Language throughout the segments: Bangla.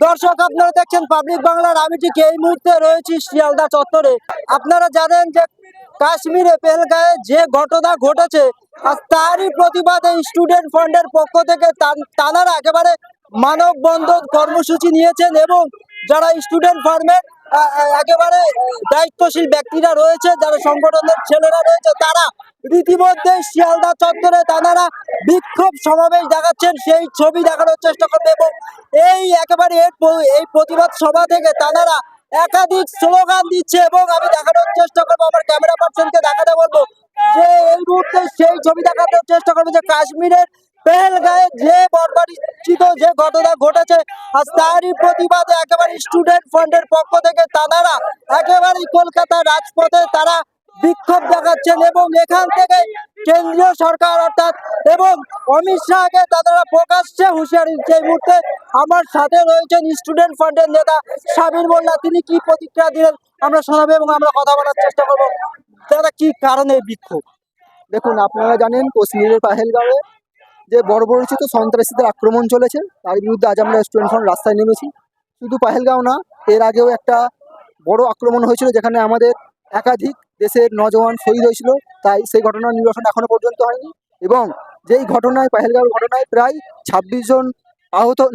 দর্শক, আপনারা দেখছেন পাবলিক বাংলার। আমি ঠিক এই মুহূর্তে রয়েছি শিয়ালদা চত্বরে। আপনারা জানেন যে কাশ্মীরে পেহেলগাঁয়ে যে ঘটনা ঘটেছে, আর তারই প্রতিবাদে স্টুডেন্ট ফ্রন্টের পক্ষ থেকে তানারা একেবারে মানববন্ধন কর্মসূচি নিয়েছেন। এবং যারা স্টুডেন্ট ফার্মের একেবারে দায়িত্বশীল ব্যক্তিরা রয়েছে, যারা সংগঠনের ছেলেরা রয়েছে, তারা রীতিমধ্যে শিয়ালদা চত্বরে তানারা বিক্ষোভ সমাবেশ দেখাচ্ছেন, সেই ছবি দেখানোর চেষ্টা করবে। এবং এই একেবারে এই প্রতিবাদ সভা থেকে তানারা একাধিক স্লোগান দিচ্ছে, এবং আমি দেখানোর চেষ্টা করবো, আমার ক্যামেরা পার্সনকে দেখাতে বলবো যে এই মুহূর্তে সেই ছবি দেখানোর চেষ্টা করবো যে কাশ্মীরের পেহেলগাঁয়ে যে বর্বরিত যে ঘটনা ঘটেছে, আজ তারই প্রতিবাদে একেবারে স্টুডেন্ট ফ্রন্টের পক্ষ থেকে তারা একেবারে কলকাতার রাজপথে তারা বিক্ষোভ দেখাচ্ছেন। এবং এখান থেকে কেন্দ্রীয় সরকার অর্থাৎ এবং অমিত শাহকে তারা প্রকাশ্যে হুঁশিয়ারি দিচ্ছে। এই মুহূর্তে আমার সাথে রয়েছেন স্টুডেন্ট ফ্রন্টের নেতা সাবির মোল্লা, তিনি কি প্রতিক্রিয়া দিলেন আমরা শোনাবো এবং আমরা কথা বলার চেষ্টা করবো। তারা কি কারণে বিক্ষোভ? দেখুন, আপনারা জানেন কাশ্মীরের পাহেলগাঁওয়ে যে বর্বরচিত সন্ত্রাসীদের আক্রমণ চলেছে, তার বিরুদ্ধে আজ আমরা স্টুডেন্ট ফ্রন্ট রাস্তায় নেমেছি। শুধু পাহেলগাঁও না, এর আগেও একটা বড় আক্রমণ হয়েছিল যেখানে আমাদের একাধিক দেশের নজওয়ান শহীদ হয়েছিল, তাই সেই ঘটনার নিরসন এখনো পর্যন্ত হয়নি। এবং যেই ঘটনায় পাহেলগাঁওয়ের ঘটনায় প্রায় ২৬ জন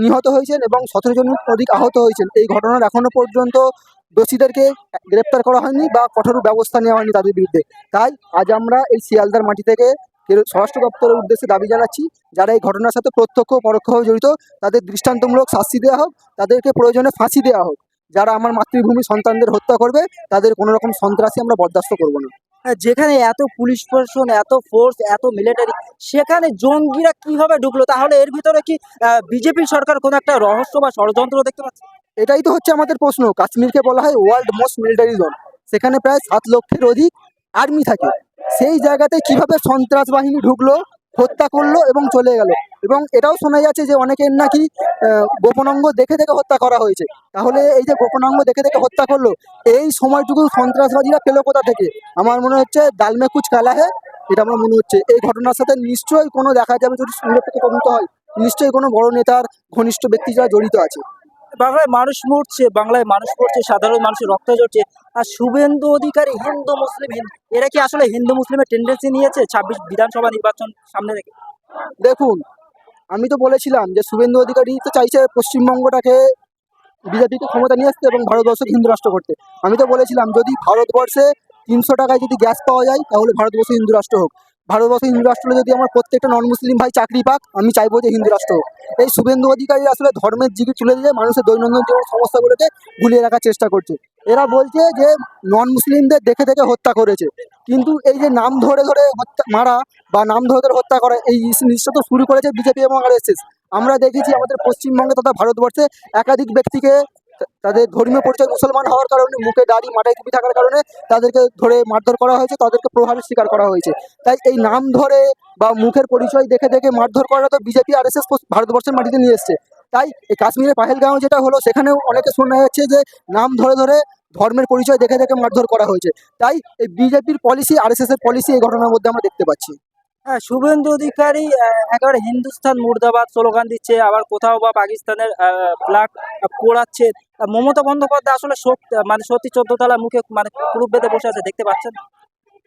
নিহত হয়েছেন এবং ১৭ জন অধিক আহত হয়েছেন, এই ঘটনার এখনো পর্যন্ত দোষীদেরকে গ্রেপ্তার করা হয়নি বা কঠোর ব্যবস্থা নেওয়া হয়নি তাদের বিরুদ্ধে। তাই আজ আমরা এই শিয়ালদার মাটি থেকে স্বরাষ্ট্র দপ্তরের উদ্দেশ্যে দাবি জানাচ্ছি, যারা এই ঘটনার সাথে প্রত্যক্ষ পরোক্ষভাবে জড়িত তাদের দৃষ্টান্তমূলক শাস্তি দেওয়া হোক, তাদেরকে প্রয়োজনে ফাঁসি দেওয়া হোক। যারা আমার মাতৃভূমি সন্তানদের হত্যা করবে তাদের কোনো রকম সন্ত্রাসী আমরা বরদাস্ত করব না। যেখানে এত পুলিশ প্রশাসন, এত ফোর্স, এত মিলিটারি, সেখানে জঙ্গিরা কিভাবে ঢুকলো? তাহলে এর ভিতরে কি বিজেপি সরকার কোনো একটা রহস্য বা ষড়যন্ত্র দেখতে পাচ্ছে? এটাই তো হচ্ছে আমাদের প্রশ্ন। কাশ্মীরকে বলা হয় ওয়ার্ল্ড মোস্ট মিলিটারি জোন, সেখানে প্রায় ৭ লক্ষের অধিক আর্মি থাকে। সেই জায়গাতে কিভাবে সন্ত্রাস বাহিনী ঢুকলো, হত্যা করলো এবং চলে গেল। এবং এটাও শোনা যাচ্ছে যে অনেকের নাকি গোপনাঙ্গ দেখে দেখে হত্যা করা হয়েছে। তাহলে এই যে গোপনাঙ্গ দেখে দেখে হত্যা করলো, এই সময়টুকু সন্ত্রাসবাদীরা পেলো কোথা থেকে? আমার মনে হচ্ছে ডালমে কুচ কালা হে, এটা আমার মনে হচ্ছে। এই ঘটনার সাথে নিশ্চয়ই কোনো দেখা যাবে, যদি নিরপেক্ষ তদন্ত হয়, নিশ্চয়ই কোনো বড় নেতার ঘনিষ্ঠ ব্যক্তি যারা জড়িত আছে। বাংলায় মানুষ মরছে, বাংলায় মানুষ পড়ছে, সাধারণ মানুষের রক্ত ঝরছে, আর শুভেন্দু অধিকারী হিন্দু মুসলিম এরা কি আসলে হিন্দু মুসলিমের টেন্ডেন্সি নিয়েছে ২৬ বিধানসভা নির্বাচন সামনে রেখে? দেখুন, আমি তো বলেছিলাম যে শুভেন্দু অধিকারী তো চাইছে পশ্চিমবঙ্গটাকে বিজেপিকে ক্ষমতা নিয়ে আসতে এবং ভারতবর্ষকে হিন্দু রাষ্ট্র করতে। আমি তো বলেছিলাম যদি ভারতবর্ষে ৩০০ টাকায় যদি গ্যাস পাওয়া যায় তাহলে ভারতবর্ষ হিন্দু রাষ্ট্র হোক। ভারতবর্ষ হিন্দু রাষ্ট্র হলে যদি আমার প্রত্যেকটা নন মুসলিম ভাই চাকরি পাক, আমি চাইবো যে হিন্দু রাষ্ট্র হোক। এই শুভেন্দু অধিকারী আসলে ধর্মের জিগি তুলে দিয়ে মানুষের দৈনন্দিন জীবন সমস্যাগুলোকে ভুলিয়ে রাখার চেষ্টা করছে। এরা বলছে যে নন মুসলিমদের দেখে দেখে হত্যা করেছে, কিন্তু এই যে নাম ধরে ধরে হত্যা মারা বা নাম ধরে ধরে হত্যা করা, এই জিনিসটা তো শুরু করেছে বিজেপি এবং আরএসএস। আমরা দেখেছি আমাদের পশ্চিমবঙ্গে তথা ভারতবর্ষে একাধিক ব্যক্তিকে তাদের ধর্মীয় পরিচয় মুসলমান হওয়ার কারণে, মুখে দাড়ি মাথায় টুপি থাকার কারণে তাদেরকে ধরে মারধর করা হয়েছে, তাদেরকে প্রহারের শিকার করা হয়েছে। তাই এই নাম ধরে বা মুখের পরিচয় দেখে দেখে মারধর করা তো বিজেপি আরএসএস ভারতবর্ষের মাটিতে নিয়ে এসছে। তাই এই কাশ্মীরে পাহেলগাঁও যেটা হলো, সেখানেও অনেকে শোনা যাচ্ছে যে নাম ধরে ধরে ধর্মের পরিচয় দেখে দেখে মারধর করা হয়েছে। তাই এই বিজেপির পলিসি, আরএসএস এর পলিসি এই ঘটনার মধ্যে আমরা দেখতে পাচ্ছি। হ্যাঁ, শুভেন্দু অধিকারী একেবারে হিন্দুস্তান মুর্দাবাদ স্লোগান দিচ্ছে, আবার কোথাও বা পাকিস্তানের ফ্ল্যাগ পোড়াচ্ছে। মমতা বন্দ্যোপাধ্যায় আসলে মানে সত্যি ১৪ তলা মুখে মানে কুরুপ বেঁধে বসে আছে, দেখতে পাচ্ছেন?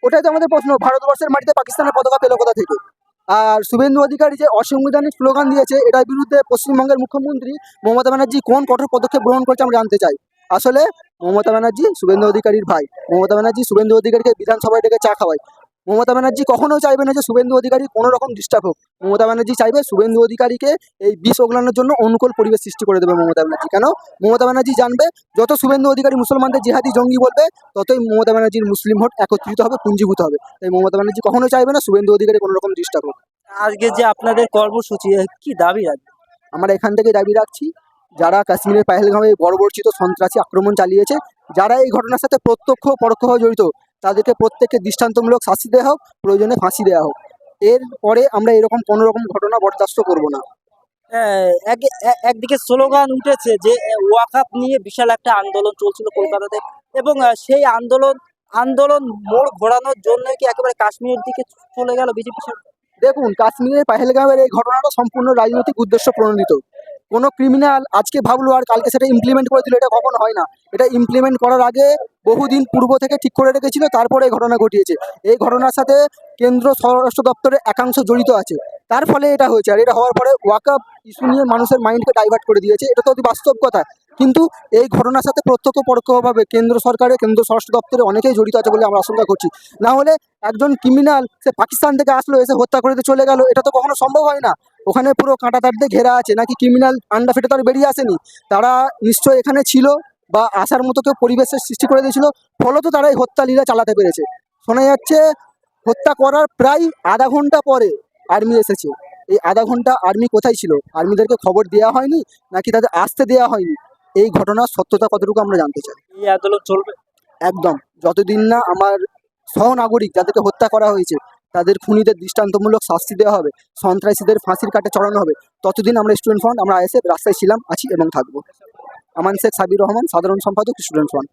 ওটাই তো আমাদের প্রশ্ন, ভারতবর্ষের মাটিতে পাকিস্তানের পতাকা পেলো কোথা থেকে? আর শুভেন্দু অধিকারী যে অসাংবিধানিক স্লোগান দিয়েছে, এটার বিরুদ্ধে পশ্চিমবঙ্গের মুখ্যমন্ত্রী মমতা ব্যানার্জি কোন কঠোর পদক্ষেপ গ্রহণ করছে আমরা জানতে চাই। আসলে মমতা ব্যানার্জি শুভেন্দু অধিকারীর ভাই, মমতা ব্যানার্জি শুভেন্দু অধিকারীকে বিধানসভায় ডেকে চা খাওয়ায়। মমতা ব্যানার্জি কখনো চাইবে না যে শুভেন্দু অধিকারী কোনো রকম ডিস্টার্ব হোক। মমতা ব্যানার্জি চাইবে শুভেন্দু অধিকারীকে এই বিষ ওগলানোর জন্য অনুকূল পরিবেশ সৃষ্টি করে দেবে মমতা ব্যানার্জি। কেন? মমতা ব্যানার্জি জানবে যত শুভেন্দু অধিকারী মুসলমানদের জিহাদি জঙ্গি বলবে, ততই মমতা ব্যানার্জির মুসলিম ভোট একত্রিত হবে, পুঞ্জীভূত হবে। তাই মমতা ব্যানার্জি কখনো চাইবে না শুভেন্দু অধিকারী কোনো রকম ডিস্টার্ব হোক। আজকে যে আপনাদের কর্মসূচি, কি দাবি রাখবে? আমরা এখান থেকে দাবি রাখছি, যারা কাশ্মীরের পাহেলগাঁওয়ে বর্বরচিত সন্ত্রাসী আক্রমণ চালিয়েছে, যারা এই ঘটনার সাথে প্রত্যক্ষ পরোক্ষভাবে জড়িত, তাদেরকে প্রত্যেককে দৃষ্টান্তমূলক শাস্তি দেওয়া হোক, প্রয়োজনে ফাঁসি দেওয়া হোক। এরপরে আমরা এরকম কোনো রকম ঘটনা বরদাস্ত করব না। একদিকে স্লোগান উঠেছে যে ওয়াকাফ নিয়ে বিশাল একটা আন্দোলন চলছিল কলকাতাতে, এবং সেই আন্দোলন আন্দোলন মোড় ঘোরানোর জন্য কি একেবারে কাশ্মীরের দিকে চলে গেল বিজেপি সরকার? দেখুন, কাশ্মীরের পাহেলগাঁওয়ের এই ঘটনাটা সম্পূর্ণ রাজনৈতিক উদ্দেশ্য প্রণোদিত। কোনো ক্রিমিনাল আজকে ভাবলো আর কালকে সেটা ইমপ্লিমেন্ট করে দিল, এটা কখনো হয় না। এটা ইমপ্লিমেন্ট করার আগে বহুদিন পূর্ব থেকে ঠিক করে রেখেছিল, তারপরে এই ঘটনা ঘটিয়েছে। এই ঘটনার সাথে কেন্দ্র স্বরাষ্ট্র দপ্তরের একাংশ জড়িত আছে, তার ফলে এটা হয়েছে। আর এটা হওয়ার পরে ওয়াকআপ ইস্যু নিয়ে মানুষের মাইন্ডকে ডাইভার্ট করে দিয়েছে, এটা তো অতি বাস্তব কথা। কিন্তু এই ঘটনার সাথে প্রত্যক্ষ পরোক্ষভাবে কেন্দ্র সরকারের, কেন্দ্র স্বরাষ্ট্র দপ্তরে অনেকেই জড়িত আছে বলে আমরা আশঙ্কা করছি। না হলে একজন ক্রিমিনাল সে পাকিস্তান থেকে আসলো, এসে হত্যা করে দিয়ে চলে গেল, এটা তো কখনো সম্ভব হয় না। ওখানে পুরো কাঁটা তার দিয়ে ঘেরা আছে, নাকি ক্রিমিনাল আন্ডা ফেটে তার বেরিয়ে আসেনি। তারা নিশ্চয়ই এখানে ছিল বা আসার মতো কেউ পরিবেশের সৃষ্টি করে দিয়েছিল, ফলত তারা এই হত্যা লীলা চালাতে পেরেছে। শোনা যাচ্ছে হত্যা করার প্রায় আধা ঘন্টা পরে আর্মি এসেছে। এই আধা ঘন্টা আর্মি কোথায় ছিল? আর্মিদেরকে খবর দেওয়া হয়নি, নাকি তাদের আসতে দেওয়া হয়নি? এই ঘটনার সত্যতা কতটুকু আমরা জানতে চাই। এই আন্দোলন চলবে? একদম, যতদিন না আমার সহনাগরিক যাদেরকে হত্যা করা হয়েছে তাদের খুনিদের দৃষ্টান্তমূলক শাস্তি দেওয়া হবে, সন্ত্রাসীদের ফাঁসির কাটে চড়ানো হবে, ততদিন আমরা স্টুডেন্ট ফ্রন্ট, আমরা আইএসএফ রাস্তায় ছিলাম, আছি এবং থাকবো। আমান শেখ সাবির রহমান, সাধারণ সম্পাদক, স্টুডেন্ট ফ্রন্ট।